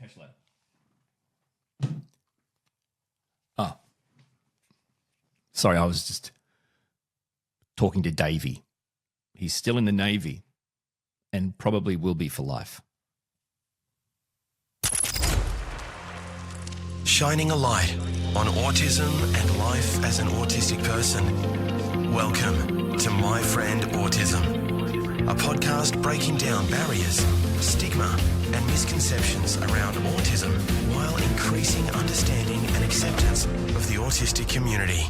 Catch you later. Oh. Sorry, I was just talking to Davey. He's still in the Navy and probably will be for life. Shining a light on autism and life as an autistic person. Welcome to My Friend Autism, a podcast breaking down barriers, stigma, and misconceptions around autism while increasing understanding and acceptance of the autistic community.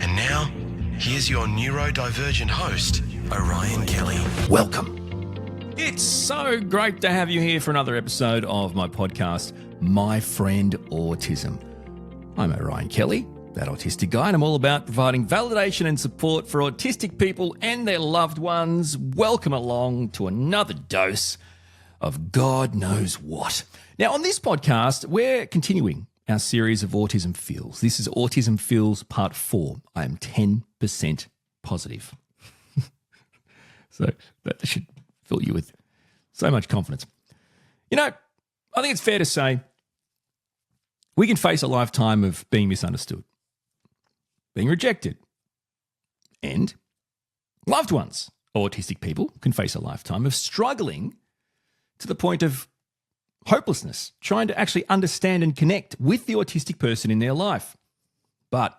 And now, here's your neurodivergent host, Orion Kelly. Welcome. It's so great to have you here for another episode of my podcast, My Friend Autism. I'm Orion Kelly, that autistic guy, and I'm all about providing validation and support for autistic people and their loved ones. Welcome along to another dose of God knows what. Now, on this podcast, we're continuing our series of Autism Feels. This is Autism Feels Part 4. I am 10% positive. So that should fill you with so much confidence. You know, I think it's fair to say we can face a lifetime of being misunderstood, being rejected, and loved ones, autistic people, can face a lifetime of struggling to the point of hopelessness, trying to actually understand and connect with the autistic person in their life. But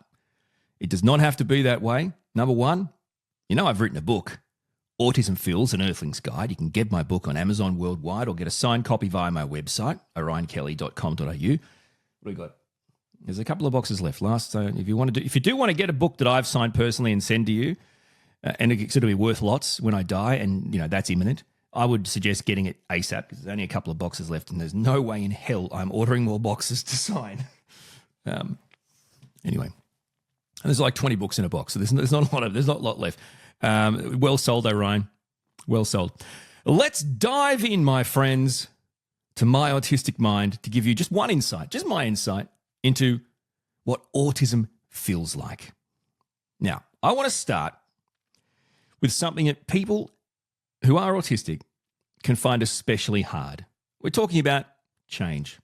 it does not have to be that way. Number one, you know, I've written a book, Autism Feels, An Earthling's Guide. You can get my book on Amazon worldwide or get a signed copy via my website, orionkelly.com.au. What do we got? There's a couple of boxes left. If you do want to get a book that I've signed personally and send to you, and it's going to be worth lots when I die, and you know that's imminent, I would suggest getting it ASAP because there's only a couple of boxes left, and there's no way in hell I'm ordering more boxes to sign. Anyway, and there's like 20 books in a box, so there's not a lot left. Well sold, Orion. Well sold. Let's dive in, my friends, to my autistic mind to give you just one insight, just my insight into what autism feels like. Now, I want to start with something that people who are autistic can find especially hard. We're talking about change,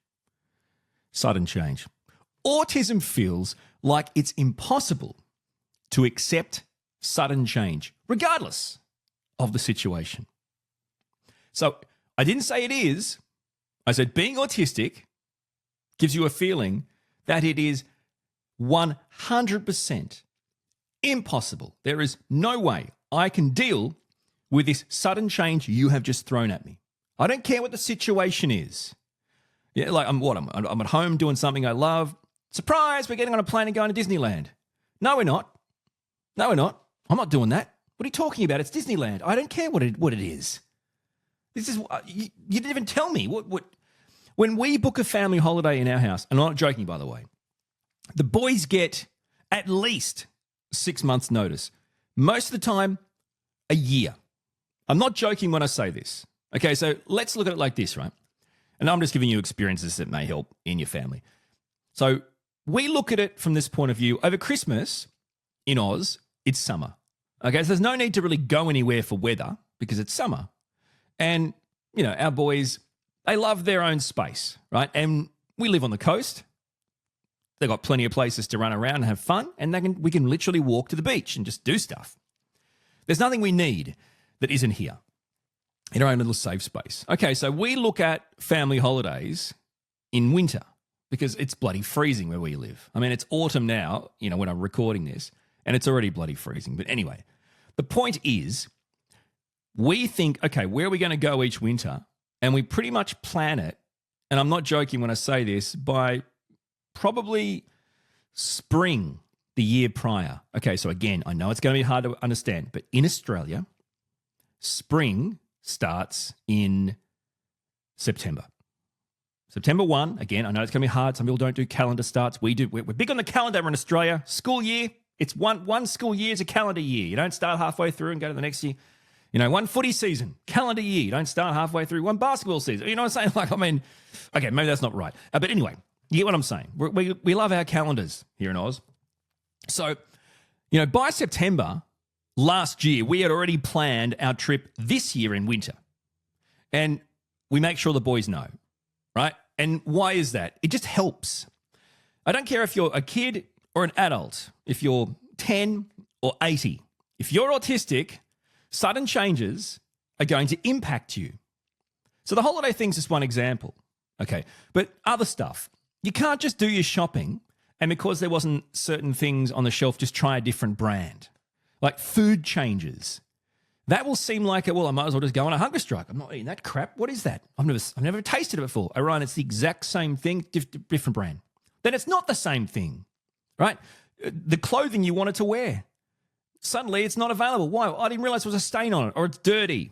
sudden change. Autism feels like it's impossible to accept sudden change, regardless of the situation. So I didn't say it is. I said being autistic gives you a feeling that it is 100% impossible. There is no way I can deal with this sudden change you have just thrown at me. I don't care what the situation is. Yeah, like I'm at home doing something I love. Surprise, we're getting on a plane and going to Disneyland. No, we're not. No, we're not. I'm not doing that. What are you talking about? It's Disneyland. I don't care what it is. This is you didn't even tell me what. When we book a family holiday in our house, and I'm not joking, by the way, the boys get at least 6 months' notice. Most of the time, a year. I'm not joking when I say this. Okay, so let's look at it like this, right? And I'm just giving you experiences that may help in your family. So we look at it from this point of view. Over Christmas in Oz, it's summer. Okay, so there's no need to really go anywhere for weather because it's summer. And, you know, our boys, they love their own space, right? And we live on the coast. They've got plenty of places to run around and have fun, and we can literally walk to the beach and just do stuff. There's nothing we need that isn't here in our own little safe space. Okay, so we look at family holidays in winter because it's bloody freezing where we live. I mean, it's autumn now, you know, when I'm recording this, and it's already bloody freezing. But anyway, the point is we think, okay, where are we going to go each winter? And we pretty much plan it, and I'm not joking when I say this, by probably spring the year prior. Okay, so again, I know it's going to be hard to understand, but in Australia, spring starts in September. September 1, again, I know it's going to be hard. Some people don't do calendar starts. We do. We're big on the calendar in Australia. School year, it's one school year is a calendar year. You don't start halfway through and go to the next year. You know, one footy season, calendar year. You don't start halfway through. One basketball season. You know what I'm saying? Like, I mean, okay, maybe that's not right. But anyway, you get what I'm saying. We love our calendars here in Oz. So, you know, by September last year, we had already planned our trip this year in winter. And we make sure the boys know, right? And why is that? It just helps. I don't care if you're a kid or an adult, if you're 10 or 80. If you're autistic, sudden changes are going to impact you. So the holiday thing's just one example. Okay, but other stuff. You can't just do your shopping and because there wasn't certain things on the shelf, just try a different brand. Like food changes. That will seem like, well, I might as well just go on a hunger strike. I'm not eating that crap. What is that? I've never tasted it before. Orion, it's the exact same thing, different brand. Then it's not the same thing, right? The clothing you wanted to wear, suddenly it's not available. Why? I didn't realize there was a stain on it, or it's dirty,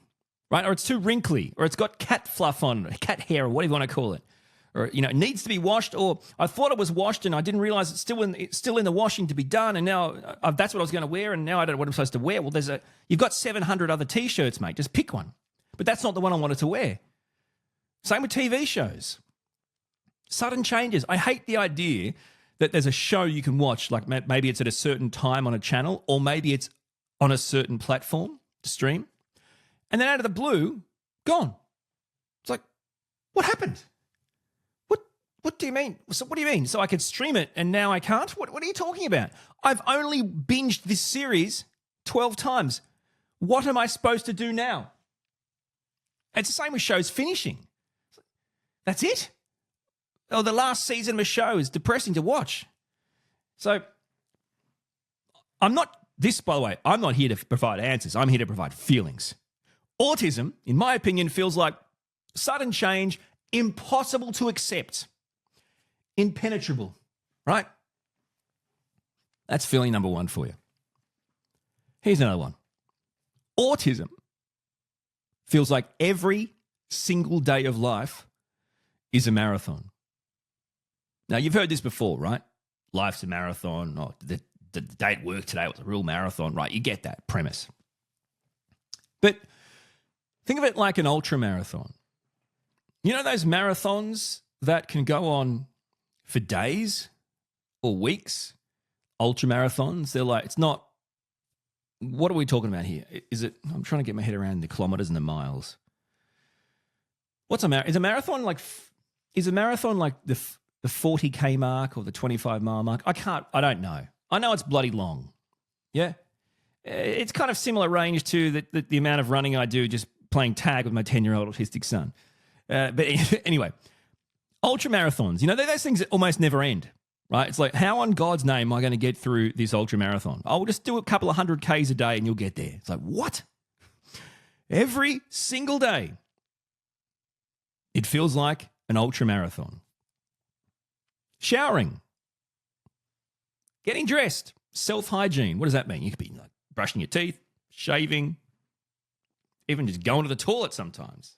right? Or it's too wrinkly, or it's got cat fluff on it, cat hair, or whatever you want to call it. Or, it needs to be washed, or I thought it was washed and I didn't realize it's still in the washing to be done, and now that's what I was going to wear, and now I don't know what I'm supposed to wear. Well, you've got 700 other T-shirts, mate. Just pick one. But that's not the one I wanted to wear. Same with TV shows. Sudden changes. I hate the idea that there's a show you can watch, like maybe it's at a certain time on a channel, or maybe it's on a certain platform to stream, and then out of the blue, gone. It's like, what happened? What do you mean? So what do you mean? So I could stream it and now I can't? What are you talking about? I've only binged this series 12 times. What am I supposed to do now? It's the same with shows finishing. That's it? Oh, the last season of a show is depressing to watch. So by the way, I'm not here to provide answers. I'm here to provide feelings. Autism, in my opinion, feels like sudden change, impossible to accept. Impenetrable, right? That's feeling number one for you. Here's another one. Autism feels like every single day of life is a marathon. Now, you've heard this before, right? Life's a marathon. Oh, the day at work today was a real marathon, right? You get that premise. But think of it like an ultra marathon. You know those marathons that can go on for days or weeks, ultra marathons? They're like, it's not, what are we talking about here? I'm trying to get my head around the kilometers and the miles. What's a marathon? Is a marathon like the 40K mark or the 25-mile mark? I don't know. I know it's bloody long. Yeah. It's kind of similar range to the amount of running I do just playing tag with my 10-year-old autistic son. But anyway, ultra marathons, those things that almost never end, right? It's like, how on God's name am I going to get through this ultra marathon? I'll just do a couple of 100Ks a day and you'll get there. It's like, what? Every single day, it feels like an ultra marathon. Showering, getting dressed, self-hygiene. What does that mean? You could be like brushing your teeth, shaving, even just going to the toilet sometimes.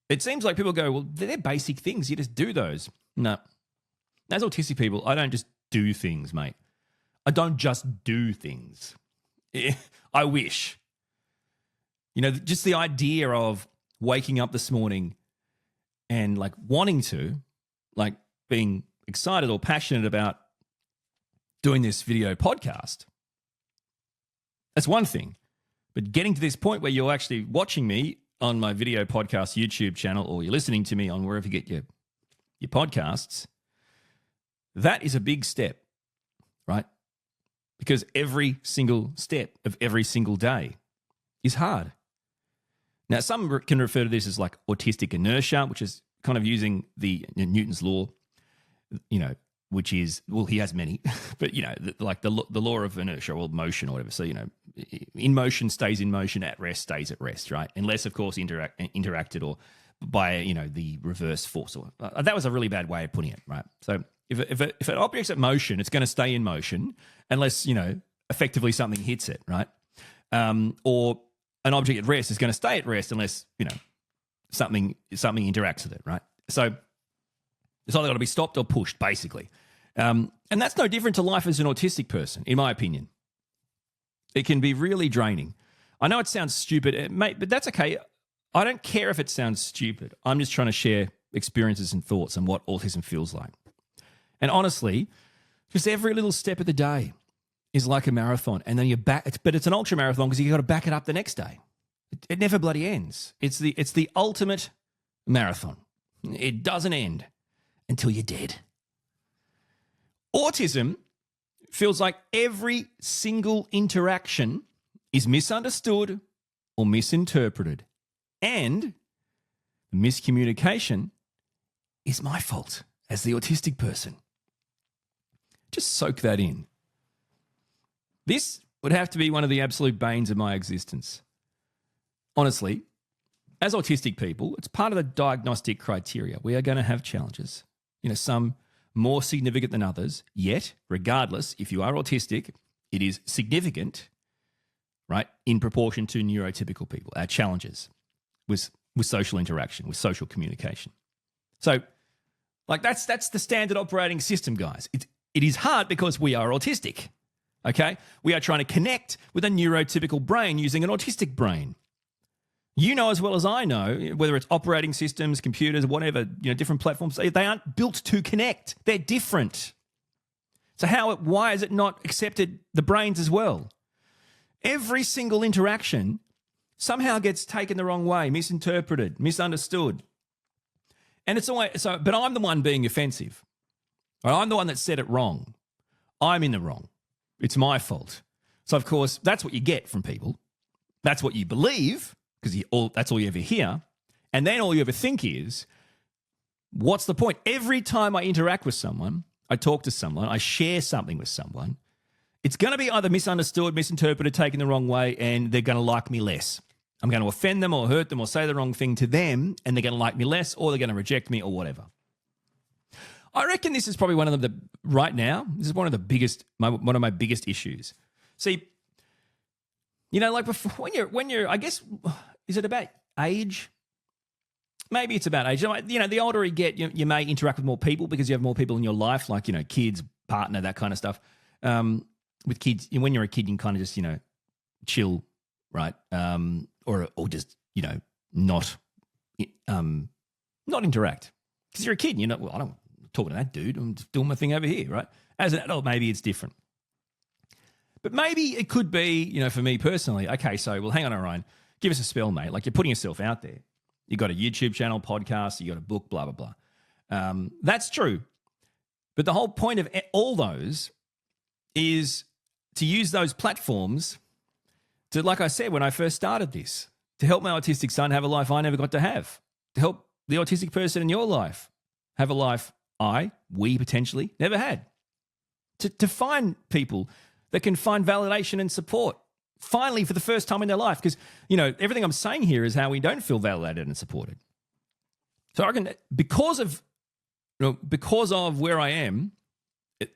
It seems like people go, well, they're basic things. You just do those. No. As autistic people, I don't just do things, mate. I don't just do things. I wish. Just the idea of waking up this morning and like wanting to, like being excited or passionate about doing this video podcast. That's one thing. But getting to this point where you're actually watching me on my video podcast YouTube channel, or you're listening to me on wherever you get your podcasts, that is a big step, right? Because every single step of every single day is hard. Now, some can refer to this as like autistic inertia, which is kind of using the Newton's law, which is, well, he has many, but, like the law of inertia or motion or whatever. So, in motion stays in motion, at rest stays at rest, right? Unless, of course, interacted or by, the reverse force. Or that was a really bad way of putting it, right? So if an object's at motion, it's going to stay in motion unless, effectively something hits it, right? Or an object at rest is going to stay at rest unless, something interacts with it, right? So it's either got to be stopped or pushed, basically. And that's no different to life as an autistic person, in my opinion. It can be really draining. I know it sounds stupid, mate, but that's okay. I don't care if it sounds stupid. I'm just trying to share experiences and thoughts and what autism feels like. And honestly, just every little step of the day is like a marathon. And then you're back, but it's an ultra marathon because you've got to back it up the next day. It never bloody ends. It's the ultimate marathon. It doesn't end until you're dead. Autism feels like every single interaction is misunderstood or misinterpreted. And miscommunication is my fault as the autistic person. Just soak that in. This would have to be one of the absolute banes of my existence. Honestly, as autistic people, it's part of the diagnostic criteria. We are going to have challenges. Some more significant than others. Yet, regardless, if you are autistic, it is significant, right, in proportion to neurotypical people. Our challenges with social interaction, with social communication. So, that's the standard operating system, guys. It is hard because we are autistic, okay? We are trying to connect with a neurotypical brain using an autistic brain. You know as well as I know, whether it's operating systems, computers, whatever, different platforms, they aren't built to connect. They're different. So why is it not accepted the brains as well? Every single interaction somehow gets taken the wrong way, misinterpreted, misunderstood. And it's always but I'm the one being offensive. I'm the one that said it wrong. I'm in the wrong. It's my fault. So, of course, that's what you get from people. That's what you believe, because that's all you ever hear. And then all you ever think is, what's the point? Every time I interact with someone, I talk to someone, I share something with someone, it's going to be either misunderstood, misinterpreted, taken the wrong way, and they're going to like me less. I'm going to offend them or hurt them or say the wrong thing to them, and they're going to like me less, or they're going to reject me or whatever. I reckon this is probably one of right now, this is one of my biggest issues. See, before, when you're, I guess, is it about age? Maybe it's about age. The older you get, you may interact with more people because you have more people in your life, like, kids, partner, that kind of stuff. With kids, when you're a kid, you can kind of just, chill, right? Or just, not interact. Because you're a kid, I don't talking to that dude. I'm just doing my thing over here, right? As an adult, maybe it's different. But maybe it could be, for me personally, okay, so, well, hang on, Orion, give us a spell, mate. Like, you're putting yourself out there. You've got a YouTube channel, podcast, you got a book, blah, blah, blah. That's true. But the whole point of all those is to use those platforms to, like I said, when I first started this, to help my autistic son have a life I never got to have, to help the autistic person in your life have a life we potentially never had. To find people that can find validation and support, finally, for the first time in their life. Because, everything I'm saying here is how we don't feel validated and supported. So I reckon because of where I am,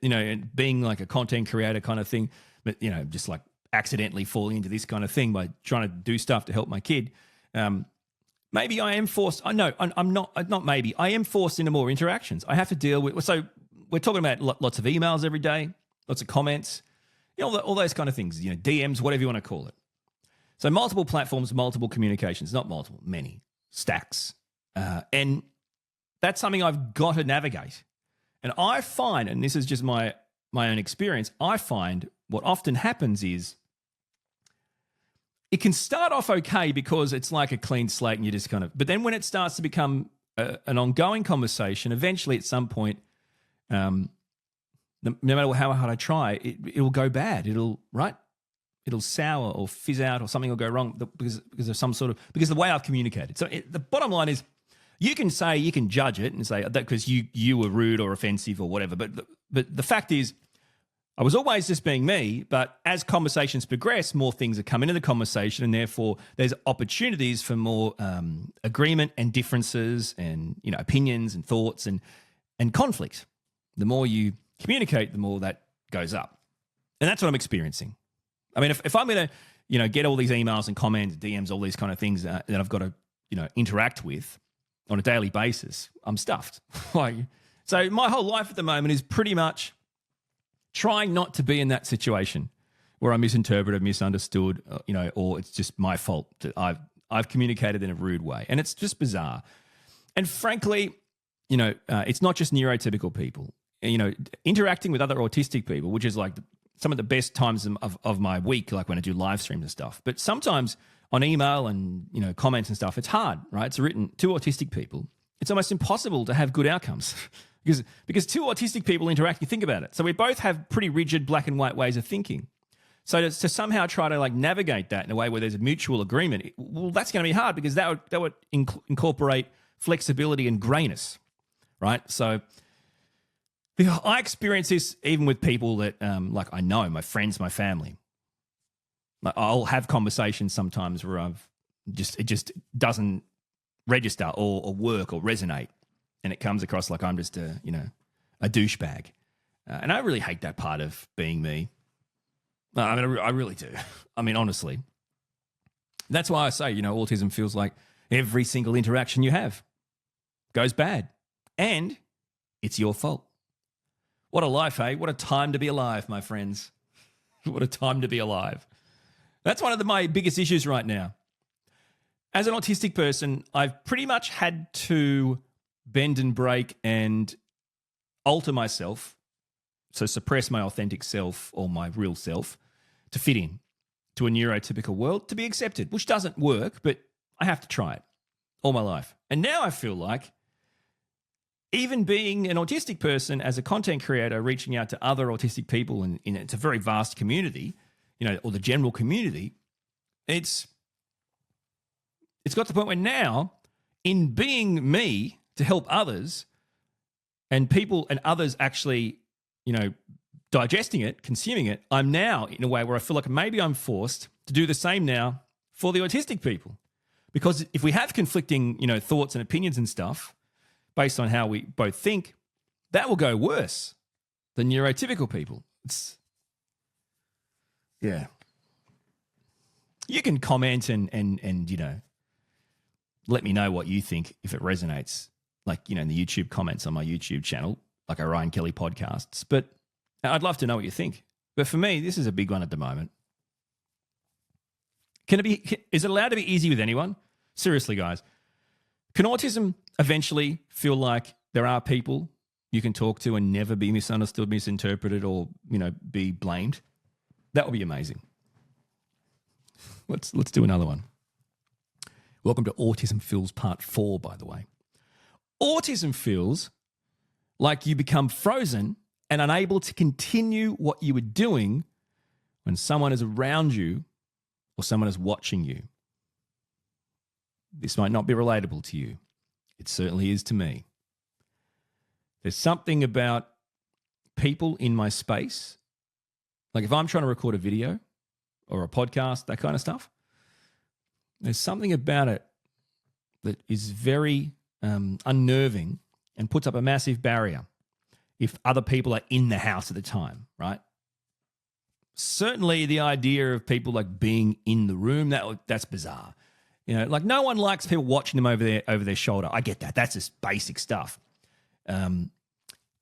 and being like a content creator kind of thing, but, just like accidentally falling into this kind of thing by trying to do stuff to help my kid, maybe I am forced. No, I'm not maybe. I am forced into more interactions. I have to deal with. So we're talking about lots of emails every day, lots of comments, all those kind of things, DMs, whatever you want to call it. So multiple platforms, multiple communications, not multiple, many, stacks. And that's something I've got to navigate. And I find, and this is just my own experience, I find what often happens is it can start off okay because it's like a clean slate and you just kind of, but then when it starts to become an ongoing conversation, eventually at some point, no matter how hard I try, it'll go bad. It'll sour or fizz out or something will go wrong because of the way I've communicated. So the bottom line is, you can judge it and say that because you were rude or offensive or whatever. But the fact is, I was always just being me, but as conversations progress, more things are coming into the conversation, and therefore there's opportunities for more agreement and differences and opinions and thoughts and conflict. The more you communicate, the more that goes up. And that's what I'm experiencing. I mean, if I'm going to, get all these emails and comments, DMs, all these kind of things that I've got to, interact with on a daily basis, I'm stuffed. So my whole life at the moment is pretty much trying not to be in that situation where I'm misinterpreted, misunderstood, or it's just my fault that I've communicated in a rude way. And it's just bizarre. And frankly, it's not just neurotypical people. Interacting with other autistic people, which is like some of the best times of my week, like when I do live streams and stuff. But sometimes on email and, comments and stuff, it's hard, right? It's written to autistic people. it's almost impossible to have good outcomes because two autistic people interact. You think about it. So we both have pretty rigid black and white ways of thinking. So to somehow try to like navigate that in a way where there's a mutual agreement, well, that's going to be hard because that would incorporate flexibility and grayness, right? So I experience this even with people that like I know, my friends, my family. Like I'll have conversations sometimes where it just doesn't register or work or resonate, and it comes across like I'm just a douchebag, and I really hate that part of being me. I mean, I really do. I mean, honestly, that's why I say autism feels like every single interaction you have goes bad, and it's your fault. What a life, hey? What a time to be alive, my friends. What a time to be alive. That's one of my biggest issues right now. As an autistic person, I've pretty much had to bend and break and alter myself, so suppress my authentic self or my real self to fit in to a neurotypical world to be accepted, which doesn't work, but I have to try it all my life. And now I feel like even being an autistic person as a content creator, reaching out to other autistic people, and it's a very vast community, or the general community, it's got to the point where now, in being me to help others, and people and others actually, digesting it, consuming it, I'm now in a way where I feel like maybe I'm forced to do the same now for the autistic people. Because if we have conflicting, thoughts and opinions and stuff based on how we both think, that will go worse than neurotypical people. Yeah. You can comment and let me know what you think if it resonates, like, in the YouTube comments on my YouTube channel, like Orion Kelly podcasts. But I'd love to know what you think. But for me, this is a big one at the moment. Is it allowed to be easy with anyone? Seriously, guys. Can autism eventually feel like there are people you can talk to and never be misunderstood, misinterpreted, or, be blamed? That would be amazing. Let's do another one. Welcome to Autism Feels Part 4, by the way. Autism feels like you become frozen and unable to continue what you were doing when someone is around you or someone is watching you. This might not be relatable to you. It certainly is to me. There's something about people in my space, like if I'm trying to record a video or a podcast, that kind of stuff, there's something about it that is very unnerving and puts up a massive barrier if other people are in the house at the time, right? Certainly the idea of people like being in the room, that's bizarre. Like no one likes people watching them over their shoulder. I get that. That's just basic stuff. And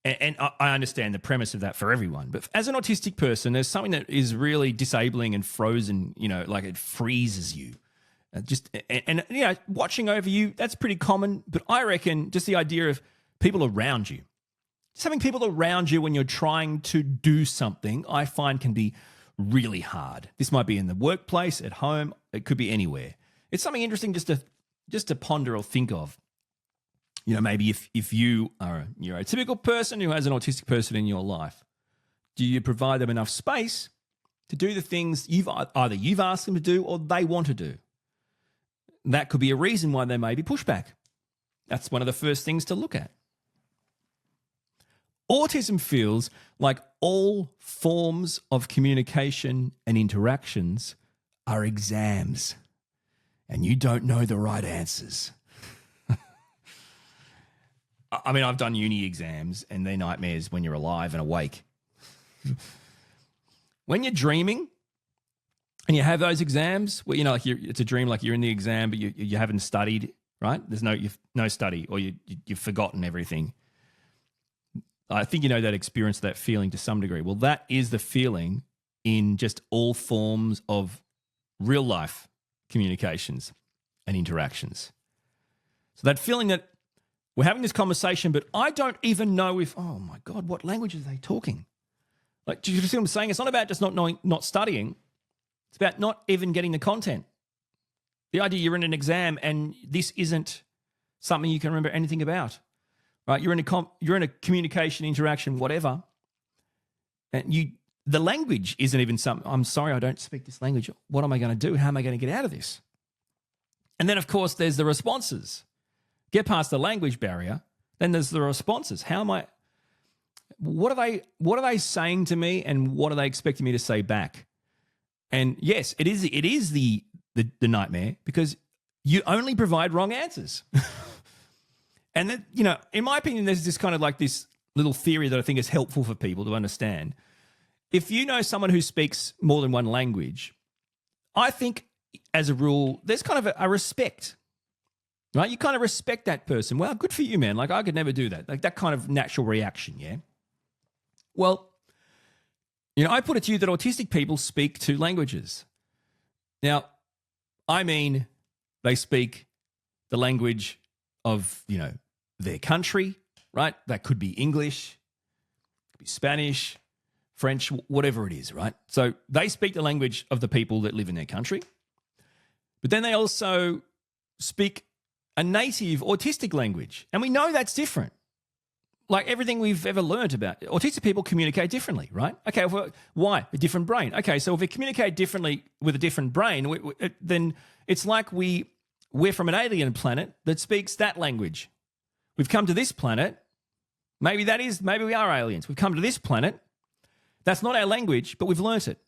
I understand the premise of that for everyone. But as an autistic person, there's something that is really disabling and frozen, like it freezes you. Watching over you, that's pretty common. But I reckon just the idea of people around you, just having people around you when you're trying to do something, I find can be really hard. This might be in the workplace, at home, it could be anywhere. It's something interesting just to ponder or think of. Maybe if you are a neurotypical person who has an autistic person in your life, do you provide them enough space to do the things you've asked them to do or they want to do? That could be a reason why there may be pushback. That's one of the first things to look at. Autism feels like all forms of communication and interactions are exams, and you don't know the right answers. I mean, I've done uni exams, and they're nightmares when you're alive and awake. When you're dreaming and you have those exams where, it's a dream like you're in the exam, but you haven't studied, right? There's no study, or you've forgotten everything. I think you know that experience, that feeling to some degree. Well, that is the feeling in just all forms of real life communications and interactions. So that feeling that we're having this conversation, but I don't even know oh my God, what language are they talking? Like, do you see what I'm saying? It's not about just not knowing, not studying. It's about not even getting the content. The idea you're in an exam and this isn't something you can remember anything about, right? You're in a communication interaction, whatever, and the language isn't even something. I'm sorry, I don't speak this language. What am I going to do? How am I going to get out of this? And then, of course, there's the responses. Get past the language barrier. Then there's the responses. What are they saying to me, and what are they expecting me to say back? And yes, it is the nightmare, because you only provide wrong answers. And then, in my opinion, there's this kind of like this little theory that I think is helpful for people to understand. If you know someone who speaks more than one language, I think as a rule, there's kind of a respect, right? You kind of respect that person. Well, good for you, man. Like, I could never do that. Like, that kind of natural reaction, yeah? Well, I put it to you that autistic people speak two languages. Now, I mean, they speak the language of, their country, right? That could be English, could be Spanish, French, whatever it is, right? So they speak the language of the people that live in their country. But then they also speak a native autistic language. And we know that's different. Like everything we've ever learned about autistic people communicate differently, right? Okay, why? A different brain. Okay, so if we communicate differently with a different brain, then it's like we're from an alien planet that speaks that language. We've come to this planet. Maybe we are aliens. We've come to this planet. That's not our language, but we've learnt it.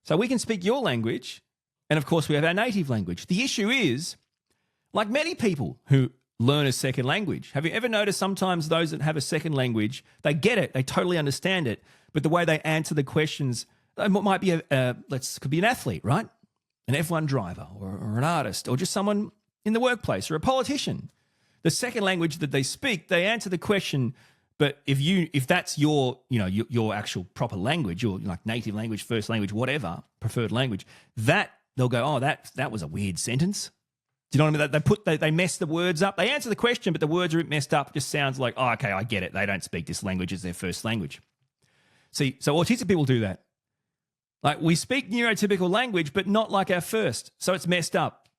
So we can speak your language, and of course we have our native language. The issue is, like many people who learn a second language, have you ever noticed sometimes those that have a second language, they get it, they totally understand it, but the way they answer the questions, it might be could be an athlete, right? An F1 driver or an artist or just someone in the workplace or a politician. The second language that they speak, they answer the question, but if that's your actual proper language, your like native language, first language, whatever, preferred language, that they'll go, oh, that was a weird sentence. Do you know what I mean? They mess the words up. They answer the question, but the words are a bit messed up. It just sounds like, oh, okay, I get it. They don't speak this language as their first language. See, so autistic people do that. Like, we speak neurotypical language, but not like our first. So it's messed up.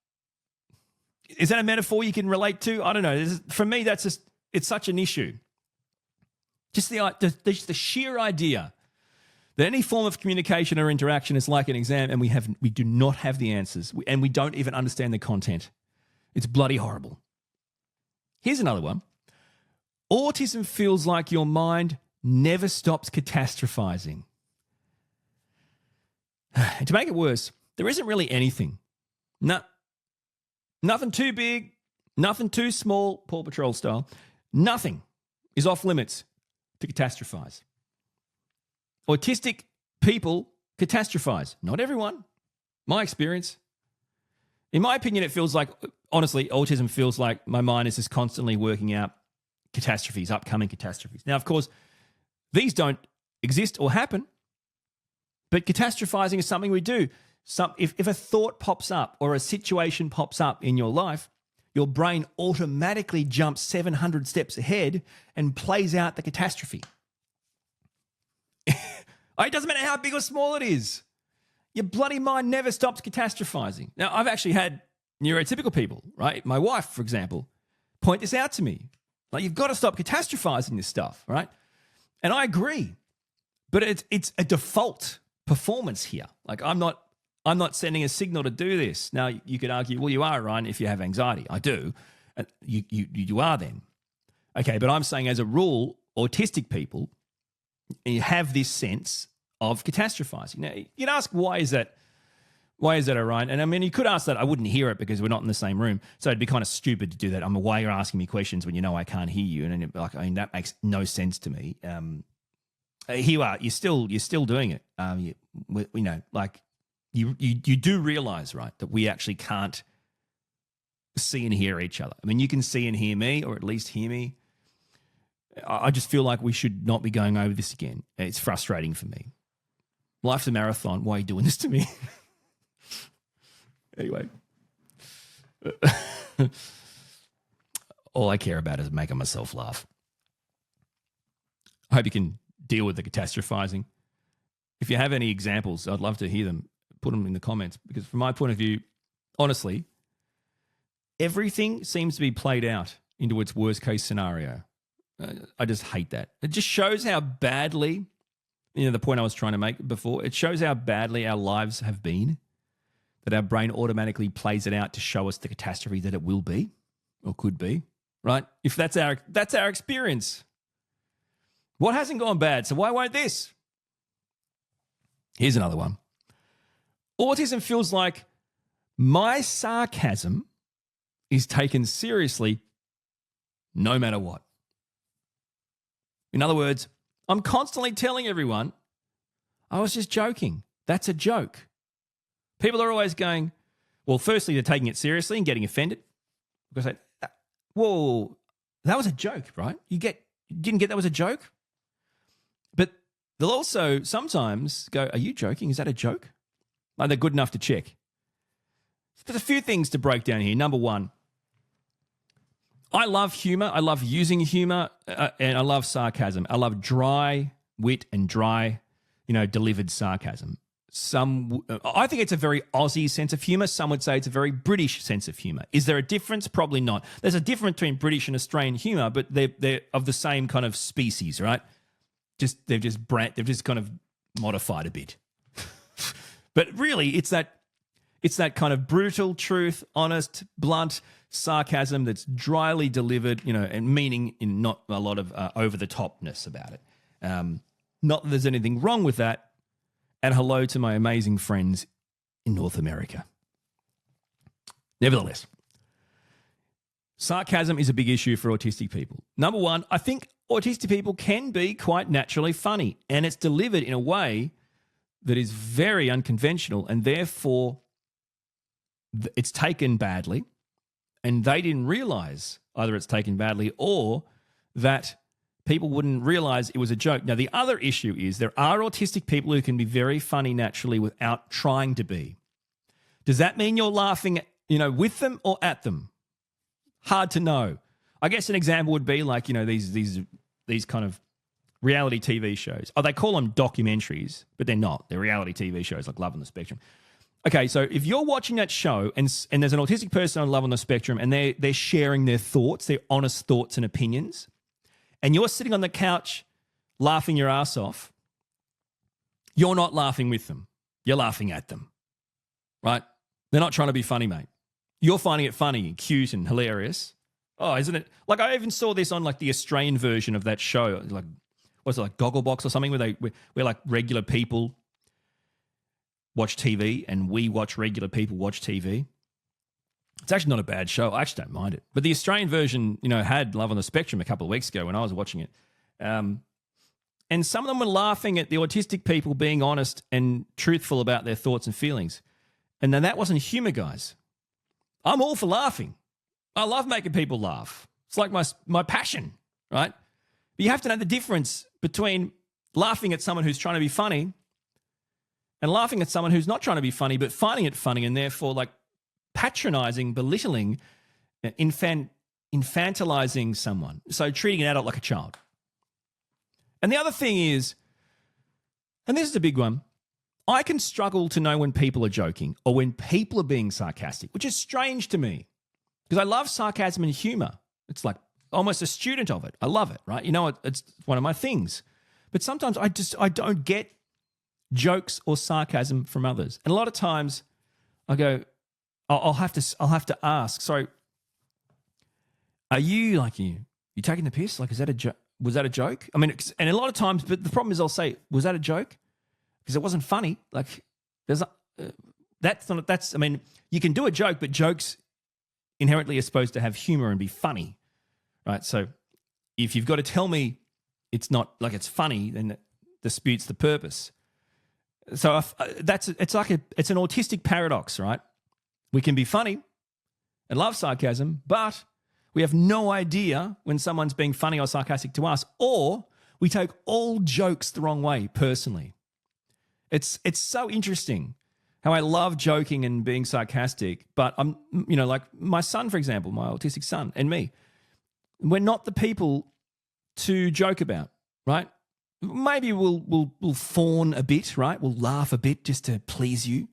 Is that a metaphor you can relate to? I don't know. For me, it's such an issue. Just the sheer idea that any form of communication or interaction is like an exam, and we do not have the answers, and we don't even understand the content. It's bloody horrible. Here's another one. Autism feels like your mind never stops catastrophizing. And to make it worse, there isn't really anything. Nothing too big, nothing too small, Paw Patrol style. Nothing is off limits to catastrophize. Autistic people catastrophize. Not everyone. My experience. In my opinion, it feels like, honestly, autism feels like my mind is just constantly working out catastrophes, upcoming catastrophes. Now, of course, these don't exist or happen, but catastrophizing is something we do. If a thought pops up or a situation pops up in your life, your brain automatically jumps 700 steps ahead and plays out the catastrophe. It doesn't matter how big or small it is. Your bloody mind never stops catastrophizing. Now, I've actually had neurotypical people, right? My wife, for example, point this out to me. Like, you've got to stop catastrophizing this stuff, right? And I agree. But it's a default performance here. Like, I'm not sending a signal to do this. Now, you could argue, well, you are, Ryan, if you have anxiety. I do. You are then. Okay, but I'm saying as a rule, autistic people have this sense of catastrophizing. Now, you'd ask, why is that, Orion? And I mean, you could ask that. I wouldn't hear it because we're not in the same room. So it'd be kind of stupid to do that. Why you're asking me questions when you know I can't hear you? And that makes no sense to me. Here you are. You're still doing it. You do realize, right, that we actually can't see and hear each other. I mean, you can see and hear me, or at least hear me. I just feel like we should not be going over this again. It's frustrating for me. Life's a marathon. Why are you doing this to me? Anyway. All I care about is making myself laugh. I hope you can deal with the catastrophizing. If you have any examples, I'd love to hear them. Put them in the comments, because from my point of view, honestly, everything seems to be played out into its worst case scenario. I just hate that. It just shows how badly, the point I was trying to make before, it shows how badly our lives have been, that our brain automatically plays it out to show us the catastrophe that it will be or could be, right? If that's our experience. What hasn't gone bad? So why won't this? Here's another one. Autism feels like my sarcasm is taken seriously no matter what. In other words, I'm constantly telling everyone, I was just joking. That's a joke. People are always going, well, firstly, they're taking it seriously and getting offended because whoa, that was a joke, right? You didn't get that was a joke? But they'll also sometimes go, are you joking? Is that a joke? Like they're good enough to check. There's a few things to break down here. Number one, I love humor. I love using humor, and I love sarcasm. I love dry wit and dry, delivered sarcasm. I think it's a very Aussie sense of humor. Some would say it's a very British sense of humor. Is there a difference? Probably not. There's a difference between British and Australian humor, but they're of the same kind of species, right? They've just kind of modified a bit. But really, it's that kind of brutal truth, honest, blunt sarcasm that's dryly delivered, and meaning in not a lot of over-the-topness about it. Not that there's anything wrong with that. And hello to my amazing friends in North America. Nevertheless, sarcasm is a big issue for autistic people. Number one, I think autistic people can be quite naturally funny, and it's delivered in a way that is very unconventional, and therefore it's taken badly, and they didn't realize either it's taken badly or that people wouldn't realize it was a joke. Now, the other issue is there are autistic people who can be very funny naturally without trying to be. Does that mean you're laughing, with them or at them? Hard to know. I guess an example would be like, these kind of reality TV shows. Oh, they call them documentaries, but they're not. They're reality TV shows like Love on the Spectrum. Okay, so if you're watching that show and there's an autistic person on Love on the Spectrum and they're sharing their thoughts, their honest thoughts and opinions, and you're sitting on the couch laughing your ass off, you're not laughing with them. You're laughing at them, right? They're not trying to be funny, mate. You're finding it funny and cute and hilarious. Oh, isn't it? Like I even saw this on like the Australian version of that show, like what's it, like Gogglebox or something, where like regular people watch TV and we watch regular people watch TV. It's actually not a bad show. I actually don't mind it. But the Australian version, had Love on the Spectrum a couple of weeks ago when I was watching it. And some of them were laughing at the autistic people being honest and truthful about their thoughts and feelings. And then that wasn't humor, guys. I'm all for laughing. I love making people laugh. It's like my passion, right? But you have to know the difference between laughing at someone who's trying to be funny and laughing at someone who's not trying to be funny but finding it funny and therefore like patronizing, belittling, infantilizing someone. So treating an adult like a child. And the other thing is, and this is a big one, I can struggle to know when people are joking or when people are being sarcastic, which is strange to me because I love sarcasm and humor. It's like almost a student of it. I love it, right? It's one of my things. But sometimes I don't get jokes or sarcasm from others. And a lot of times I go, I'll have to ask, sorry, are you taking the piss? Like, is that a joke? Was that a joke? I mean, and a lot of times, but the problem is I'll say, was that a joke? Because it wasn't funny. Like, I mean, you can do a joke, but jokes inherently are supposed to have humor and be funny, right? So if you've got to tell me it's not like it's funny, then it disputes the purpose. So it's an autistic paradox, right? We can be funny and love sarcasm, but we have no idea when someone's being funny or sarcastic to us, or we take all jokes the wrong way personally. It's so interesting how I love joking and being sarcastic, but I'm, like my son, for example, my autistic son and me, we're not the people to joke about, right? Maybe we'll fawn a bit, right? We'll laugh a bit just to please you.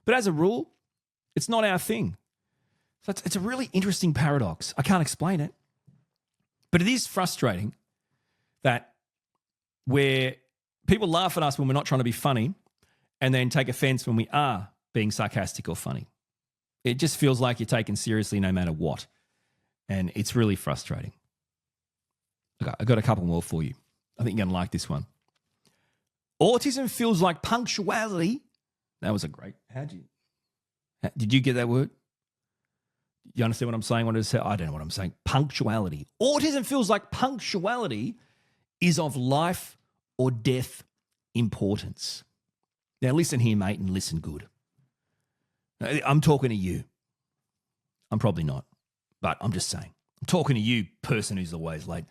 But as a rule, it's not our thing. So it's a really interesting paradox. I can't explain it. But it is frustrating that where people laugh at us when we're not trying to be funny and then take offense when we are being sarcastic or funny. It just feels like you're taken seriously no matter what. And it's really frustrating. Okay, I got a couple more for you. I think you're going to like this one. Autism feels like punctuality. That was a great. Did you get that word? You understand what I'm saying? What I say? I don't know what I'm saying. Punctuality. Autism feels like punctuality is of life or death importance. Now listen here, mate, and listen good. I'm talking to you. I'm probably not, but I'm just saying. I'm talking to you, person who's always late.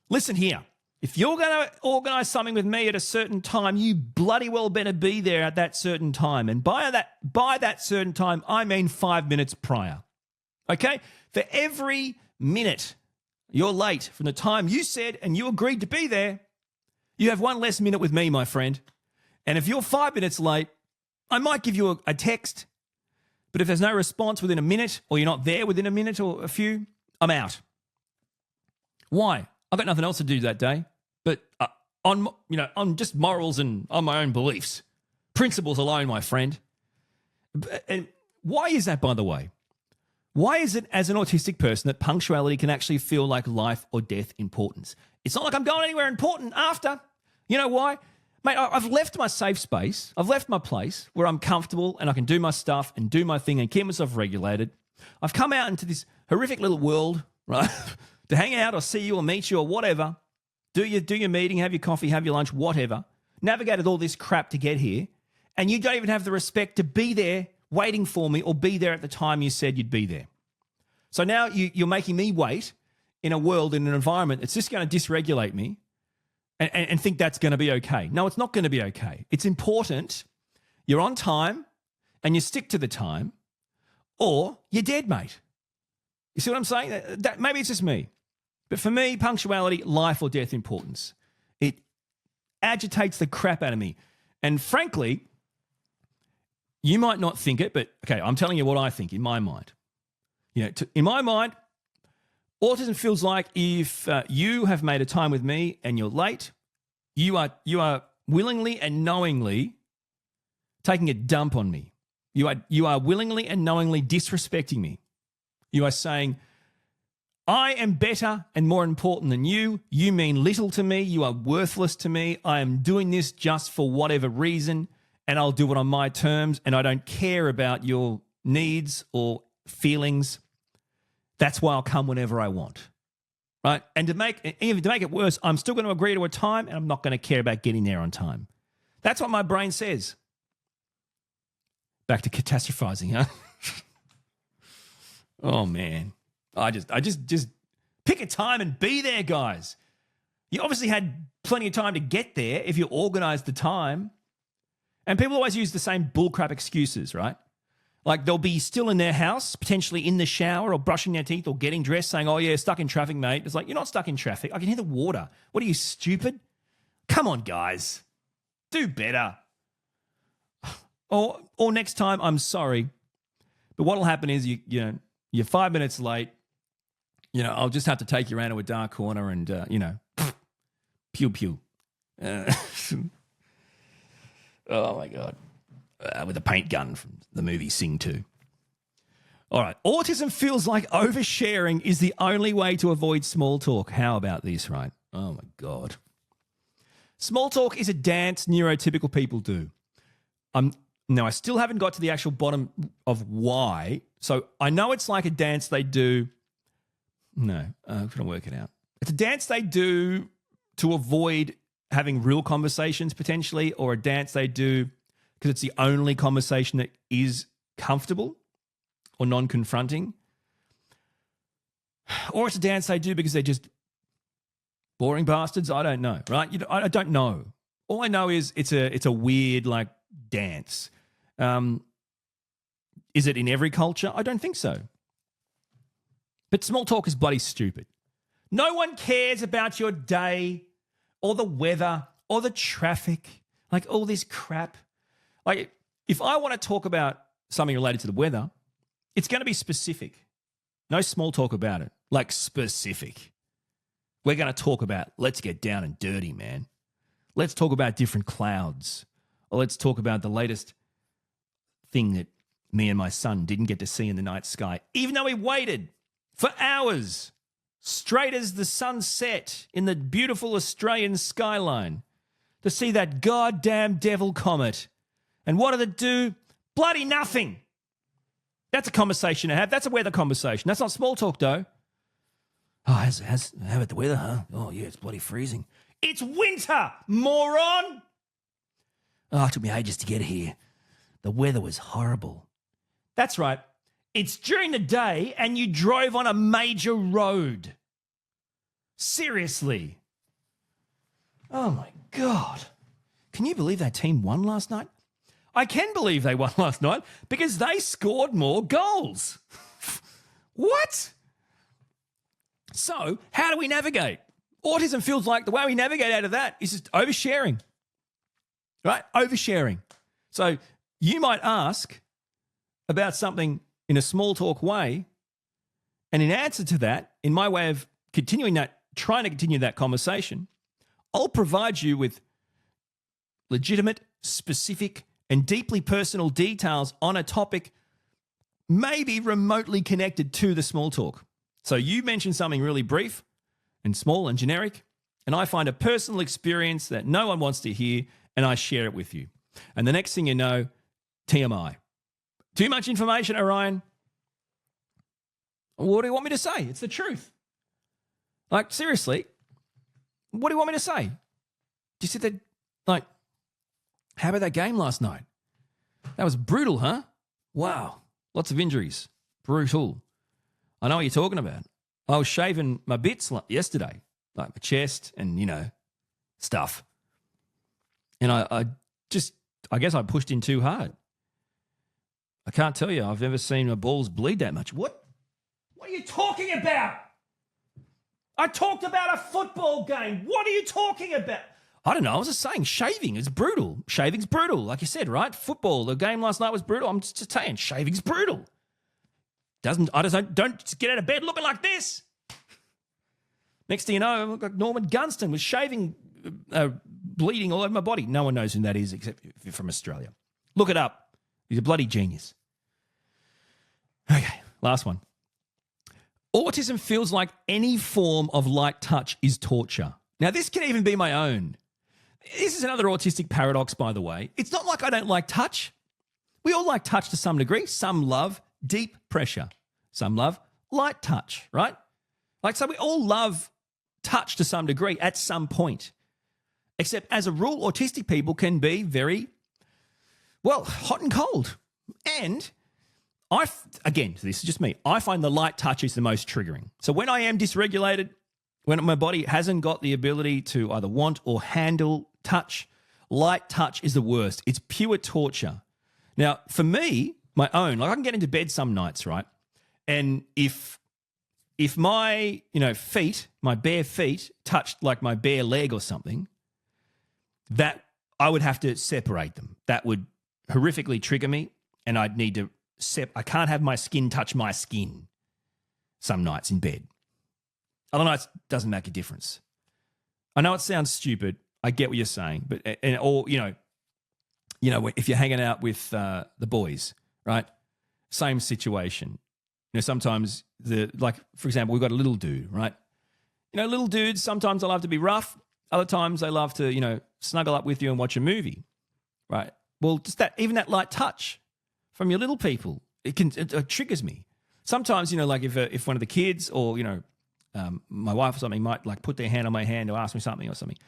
Listen here. If you're going to organise something with me at a certain time, you bloody well better be there at that certain time. And by that certain time, I mean 5 minutes prior. Okay? For every minute you're late from the time you said and you agreed to be there, you have one less minute with me, my friend. And if you're 5 minutes late, I might give you a text. But if there's no response within a minute, or you're not there within a minute or a few, I'm out. Why? I've got nothing else to do that day. But on just morals and on my own beliefs, principles alone, my friend. And why is that, by the way? Why is it, as an autistic person, that punctuality can actually feel like life or death importance? It's not like I'm going anywhere important after. You know why? Mate, I've left my safe space. I've left my place where I'm comfortable and I can do my stuff and do my thing and keep myself regulated. I've come out into this horrific little world, right, to hang out or see you or meet you or whatever. Do your meeting, have your coffee, have your lunch, whatever. Navigated all this crap to get here, and you don't even have the respect to be there waiting for me or be there at the time you said you'd be there. So now you're making me wait in a world, in an environment that's just going to dysregulate me and think that's going to be okay. No, it's not going to be okay. It's important you're on time and you stick to the time, or you're dead, mate. You see what I'm saying? That maybe it's just me. But for me, punctuality, life or death importance. It agitates the crap out of me. And frankly, you might not think it, but okay, I'm telling you what I think in my mind. In my mind, autism feels like if you have made a time with me and you're late, you are willingly and knowingly taking a dump on me. You are willingly and knowingly disrespecting me. You are saying, I am better and more important than you. You mean little to me. You are worthless to me. I am doing this just for whatever reason, and I'll do it on my terms, and I don't care about your needs or feelings. That's why I'll come whenever I want, right? And to make it worse, I'm still going to agree to a time, and I'm not going to care about getting there on time. That's what my brain says. Back to catastrophizing, huh? Oh, man. I just pick a time and be there, guys. You obviously had plenty of time to get there if you organised the time. And people always use the same bullcrap excuses, right? Like they'll be still in their house, potentially in the shower or brushing their teeth or getting dressed, saying, oh, yeah, stuck in traffic, mate. It's like, you're not stuck in traffic. I can hear the water. What are you, stupid? Come on, guys. Do better. Or next time, I'm sorry. But what'll happen is you're 5 minutes late. I'll just have to take you around to a dark corner and, pew, pew. Oh, my God. With a paint gun from the movie Sing 2. All right. Autism feels like oversharing is the only way to avoid small talk. How about this, right? Oh, my God. Small talk is a dance neurotypical people do. Now, I still haven't got to the actual bottom of why. So I know it's like a dance they do. No, I'm going to work it out. It's a dance they do to avoid having real conversations potentially, or a dance they do because it's the only conversation that is comfortable or non-confronting. Or it's a dance they do because they're just boring bastards. I don't know, right? I don't know. All I know is it's a weird like dance. Is it in every culture? I don't think so. But small talk is bloody stupid. No one cares about your day or the weather or the traffic, like all this crap. Like if I want to talk about something related to the weather, it's going to be specific. No small talk about it, like specific. we're going to talk about, let's get down and dirty, man. Let's talk about different clouds. Or let's talk about the latest thing that me and my son didn't get to see in the night sky, even though we waited for hours, straight as the sun set in the beautiful Australian skyline, to see that goddamn devil comet. And what did it do? Bloody nothing. That's a conversation to have. That's a weather conversation. That's not small talk, though. Oh, how about the weather, huh? Oh, yeah, it's bloody freezing. It's winter, moron! Oh, it took me ages to get here. The weather was horrible. That's right. It's during the day and you drove on a major road. Seriously. Oh, my God. Can you believe that team won last night? I can believe they won last night because they scored more goals. What? So, how do we navigate? Autism feels like the way we navigate out of that is just oversharing. Right? Oversharing. So, you might ask about something in a small talk way, and in answer to that, in my way of trying to continue that conversation, I'll provide you with legitimate, specific, and deeply personal details on a topic maybe remotely connected to the small talk. So you mention something really brief and small and generic, and I find a personal experience that no one wants to hear, and I share it with you. And the next thing you know, TMI. Too much information, Orion? What do you want me to say? It's the truth. Like, seriously, what do you want me to say? Do you sit there, like, how about that game last night? That was brutal, huh? Wow. Lots of injuries. Brutal. I know what you're talking about. I was shaving my bits yesterday, like my chest and, stuff. And I guess I pushed in too hard. I can't tell you, I've never seen my balls bleed that much. What are you talking about? I talked about a football game. What are you talking about? I don't know. I was just saying shaving is brutal. Shaving's brutal, like you said, right? Football, the game last night was brutal. I'm just saying shaving's brutal. Don't get out of bed looking like this. Next thing you know, I look like Norman Gunston with shaving, bleeding all over my body. No one knows who that is except if you're from Australia. Look it up. He's a bloody genius. Okay, last one. Autism feels like any form of light touch is torture. Now, this can even be my own. This is another autistic paradox, by the way. It's not like I don't like touch. We all like touch to some degree. Some love deep pressure. Some love light touch, right? So we all love touch to some degree at some point. Except as a rule, autistic people can be very, hot and cold. And again, this is just me. I find the light touch is the most triggering. So when I am dysregulated, when my body hasn't got the ability to either want or handle touch, light touch is the worst. It's pure torture. Now, for me, my own, I can get into bed some nights, right? And if my, feet, my bare feet touched like my bare leg or something, that I would have to separate them. That would horrifically trigger me, and I'd need to I can't have my skin touch my skin some nights in bed. Other nights doesn't make a difference. I know it sounds stupid. I get what you're saying, but if you're hanging out with the boys, right? Same situation. Sometimes for example, we've got a little dude, right? Little dudes, sometimes they love to be rough. Other times they love to, snuggle up with you and watch a movie, right? Well, just even that light touch from your little people, it triggers me. Sometimes, if one of the kids or, my wife or something might put their hand on my hand or ask me something or something,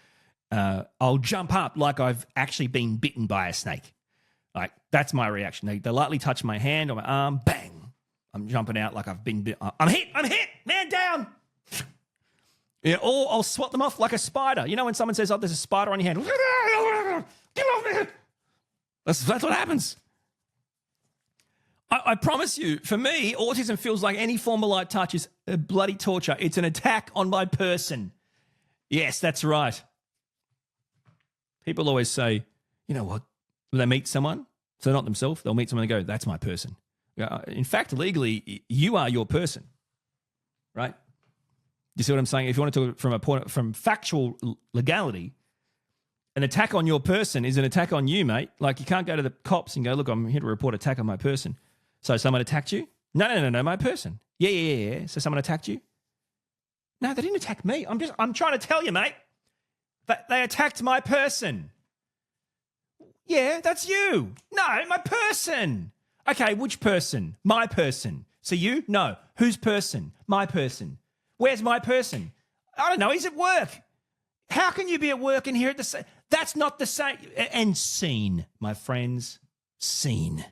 I'll jump up like I've actually been bitten by a snake. That's my reaction. They lightly touch my hand or my arm, bang. I'm jumping out like I've been bit. I'm hit, man down. Or I'll swat them off like a spider. When someone says, there's a spider on your hand. Get off me. That's what happens. I promise you, for me, autism feels like any form of light touch is a bloody torture. It's an attack on my person. Yes, that's right. People always say, when they meet someone, so not themselves, they'll meet someone and go, that's my person. In fact, legally, you are your person, right? You see what I'm saying? If you want to talk from factual legality, an attack on your person is an attack on you, mate. Like, you can't go to the cops and go, look, I'm here to report attack on my person. So someone attacked you? No, my person. Yeah. So someone attacked you? No, they didn't attack me. I'm trying to tell you, mate, that they attacked my person. Yeah, that's you. No, my person. Okay, which person? My person. So you? No. Whose person? My person. Where's my person? I don't know. He's at work. How can you be at work and here at the same? That's not the same. And scene, my friends. Scene.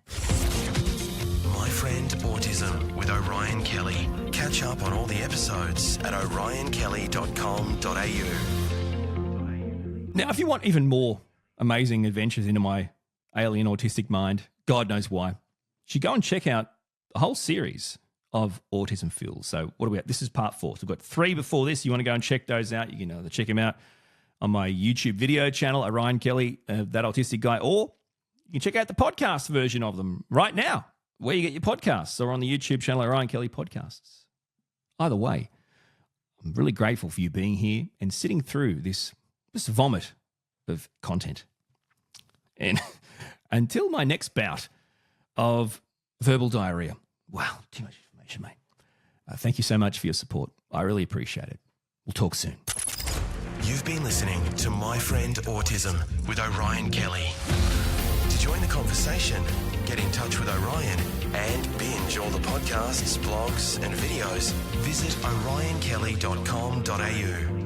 My Friend Autism with Orion Kelly. Catch up on all the episodes at orionkelly.com.au. Now, if you want even more amazing adventures into my alien autistic mind, God knows why, you should go and check out the whole series of Autism Fuel. So what are we at? This is part 4. So we've got 3 before this. You want to go and check those out, you can either check them out on my YouTube video channel, Orion Kelly, That Autistic Guy, or you can check out the podcast version of them right now, where you get your podcasts, or on the YouTube channel, Orion Kelly Podcasts. Either way, I'm really grateful for you being here and sitting through this vomit of content. And until my next bout of verbal diarrhea. Wow, too much information, mate. Thank you so much for your support. I really appreciate it. We'll talk soon. You've been listening to My Friend Autism with Orion Kelly. To join the conversation, get in touch with Orion and binge all the podcasts, blogs and videos, visit orionkelly.com.au.